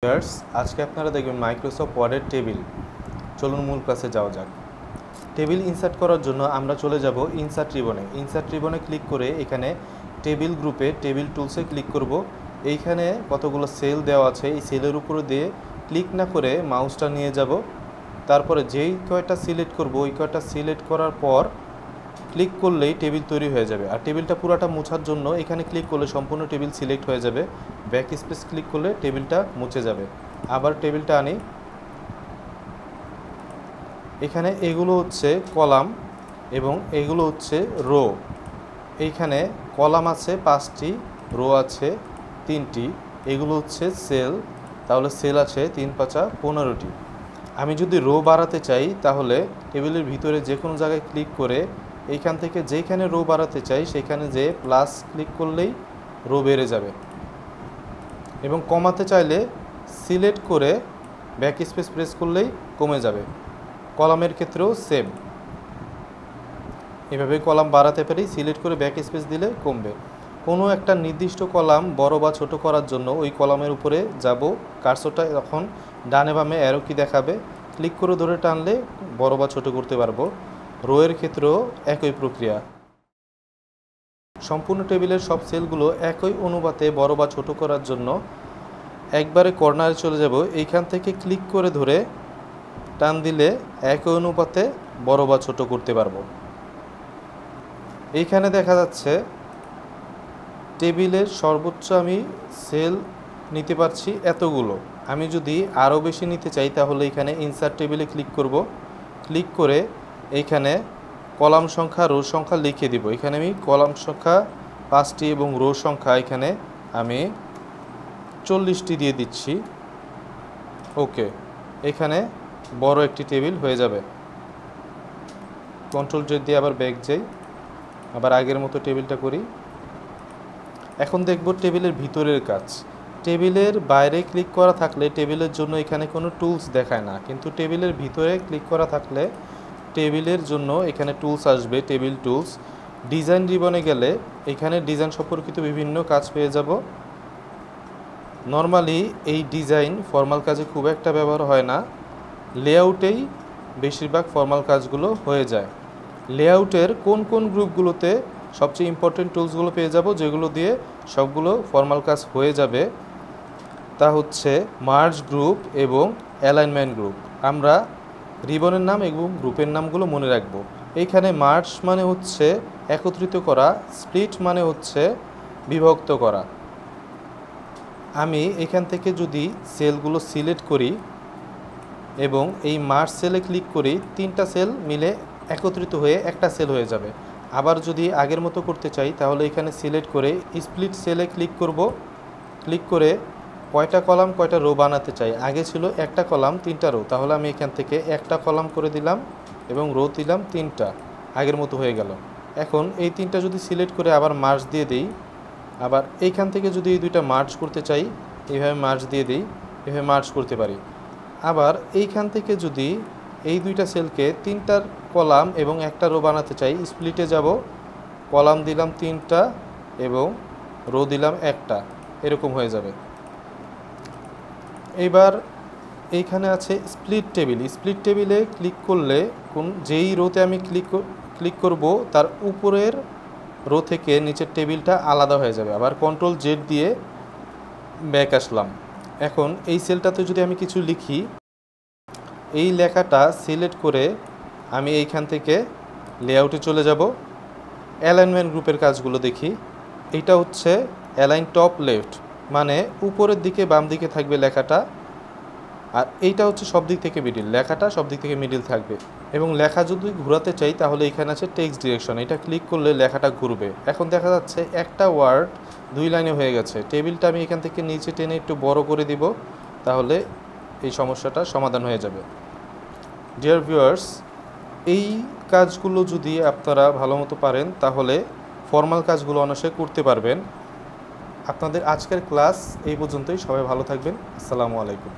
Viewers, আজকে আপনারা দেখবেন মাইক্রোসফট ওয়ার্ডের টেবিল। চলুন মূল ক্লাসে যাওয়া যাক। টেবিল ইনসার্ট করার জন্য আমরা চলে যাব ইনসার্ট রিবনে। ইনসার্ট রিবনে ক্লিক করে এখানে টেবিল গ্রুপে টেবিল টুলসে ক্লিক করব। এইখানে কতগুলো সেল দেওয়া আছে, এই সেলের উপরে দিয়ে ক্লিক না করে মাউসটা নিয়ে যাব। তারপরে যেই কয়টা সিলেক্ট করব ওই কয়টা সিলেক্ট করার পর ক্লিক করলেই টেবিল তৈরি হয়ে যাবে। আর টেবিলটা পুরাটা মোছার জন্য এখানে ক্লিক করলে সম্পূর্ণ টেবিল সিলেক্ট হয়ে যাবে। ব্যাক স্পেস ক্লিক করলে টেবিলটা মুছে যাবে। আবার টেবিলটা আনি। এখানে এগুলো হচ্ছে কলাম এবং এগুলো হচ্ছে রো। এইখানে কলাম আছে 5টি, রো আছে 3টি। এগুলো হচ্ছে সেল, তাহলে সেল আছে 3 5 15টি। আমি যদি রো বাড়াতে চাই তাহলে টেবিলের ভিতরে যে কোনো জায়গায় ক্লিক করে এইখান থেকে যেখানে রো বাড়াতে চাই সেখানে যে প্লাস ক্লিক করলেই রো বেড়ে যাবে। এবং কমাতে চাইলে সিলেক্ট করে ব্যাক স্পেস প্রেস করলেই কমে যাবে। কলামের ক্ষেত্রেও সেম, এভাবে কলাম বাড়াতে পারি, সিলেক্ট করে ব্যাক স্পেস দিলে কমবে। কোনো একটা নির্দিষ্ট কলাম বড় বা ছোট করার জন্য ওই কলামের উপরে যাব, কার্সরটা তখন ডানে বামে অ্যারো কি দেখাবে, ক্লিক করে ধরে টানলে বড় বা ছোট করতে পারবো। রোয়ের ক্ষেত্রেও একই প্রক্রিয়া। সম্পূর্ণ টেবিলের সব সেলগুলো একই অনুপাতে বড় বা ছোট করার জন্য একবারে কর্নারে চলে যাব। এইখান থেকে ক্লিক করে ধরে টান দিলে একই অনুপাতে বড় বা ছোট করতে পারবো। এইখানে দেখা যাচ্ছে টেবিলের সর্বোচ্চ আমি সেল নিতে পারছি এতগুলো। আমি যদি আরও বেশি নিতে চাই তাহলে এখানে ইনসার্ট টেবিলে ক্লিক করব। ক্লিক করে এইখানে কলাম সংখ্যা রো সংখ্যা লিখে দিব। এখানে আমি কলাম সংখ্যা 5টি এবং রো সংখ্যা এখানে আমি 40টি দিয়ে দিচ্ছি। ওকে, এখানে বড় একটি টেবিল হয়ে যাবে। কন্ট্রোল জেড দিয়ে আবার ব্যাক যাই, আবার আগের মতো টেবিলটা করি। এখন দেখব টেবিলের ভিতরের কাজ। টেবিলের বাইরে ক্লিক করা থাকলে টেবিলের জন্য এখানে কোনো টুলস দেখায় না, কিন্তু টেবিলের ভিতরে ক্লিক করা থাকলে টেবিলের জন্য এখানে টুলস আসবে, টেবিল টুলস। ডিজাইন রিবনে গেলে এখানে ডিজাইন সম্পর্কিত বিভিন্ন কাজ পেয়ে যাব। নর্মালি এই ডিজাইন ফর্মাল কাজে খুব একটা ব্যবহার হয় না, লেআউটেই বেশিরভাগ ফর্মাল কাজগুলো হয়ে যায়। লেআউটের কোন কোন গ্রুপগুলোতে সবচেয়ে ইম্পর্টেন্ট টুলসগুলো পেয়ে যাব, যেগুলো দিয়ে সবগুলো ফর্মাল কাজ হয়ে যাবে, তা হচ্ছে মার্জ গ্রুপ এবং অ্যালাইনমেন্ট গ্রুপ। আমরা রিবনের নাম এবং গ্রুপের নামগুলো মনে রাখব। এইখানে মার্জ মানে হচ্ছে একত্রিত করা, স্প্লিট মানে হচ্ছে বিভক্ত করা। আমি এখান থেকে যদি সেলগুলো সিলেক্ট করি এবং এই মার্জ সেলে ক্লিক করি, 3টা সেল মিলে একত্রিত হয়ে একটা সেল হয়ে যাবে। আবার যদি আগের মতো করতে চাই তাহলে এখানে সিলেক্ট করে স্প্লিট সেলে ক্লিক করব। ক্লিক করে কয়টা কলাম কয়টা রো বানাতে চাই, আগে ছিল একটা কলাম 3টা রো, তাহলে আমি এখান থেকে একটা কলাম করে দিলাম এবং রো দিলাম 3টা, আগের মতো হয়ে গেল। এখন এই 3টা যদি সিলেক্ট করে আবার মার্জ দিয়ে দিই, আবার এইখান থেকে যদি এই 2টা মার্জ করতে চাই এইভাবে মার্জ দিয়ে দিই, এভাবে মার্জ করতে পারি। আবার এইখান থেকে যদি এই 2টা সেলকে 3টার কলাম এবং একটা রো বানাতে চাই, স্প্লিটে যাব, কলাম দিলাম 3টা এবং রো দিলাম একটা, এরকম হয়ে যাবে। এইবার এইখানে আছে স্প্লিট টেবিল। স্প্লিট টেবিলে ক্লিক করলে যেই রোতে আমি ক্লিক করব তার উপরের রো থেকে নিচের টেবিলটা আলাদা হয়ে যাবে। আবার কন্ট্রোল জেড দিয়ে ব্যাক আসলাম। এখন এই সেলটাতে যদি আমি কিছু লিখি, এই লেখাটা সিলেক্ট করে আমি এইখান থেকে লেআউটে চলে যাব। অ্যালাইনমেন্ট গ্রুপের কাজগুলো দেখি। এইটা হচ্ছে অ্যালাইন টপ লেফট, মানে উপরের দিকে বাম দিকে থাকবে লেখাটা। আর এইটা হচ্ছে সব দিক থেকে মিডিল, লেখাটা সব দিক থেকে মিডিল থাকবে। এবং লেখা যদি ঘোরাতে চাই তাহলে এখানে আছে টেক্সট ডিরেকশন, এটা ক্লিক করলে লেখাটা ঘুরবে। এখন দেখা যাচ্ছে একটা ওয়ার্ড 2 লাইনে হয়ে গেছে। টেবিলটা আমি এখান থেকে নিচে টেনে একটু বড় করে দিব, তাহলে এই সমস্যাটা সমাধান হয়ে যাবে। ডিয়ার ভিউয়ার্স, এই কাজগুলো যদি আপনারা ভালো মতো পারেন তাহলে ফর্মাল কাজগুলো অনায়াসে করতে পারবেন। আপনাদের আজকের ক্লাস এই পর্যন্তই। সবাই ভালো থাকবেন। আসসালামু আলাইকুম।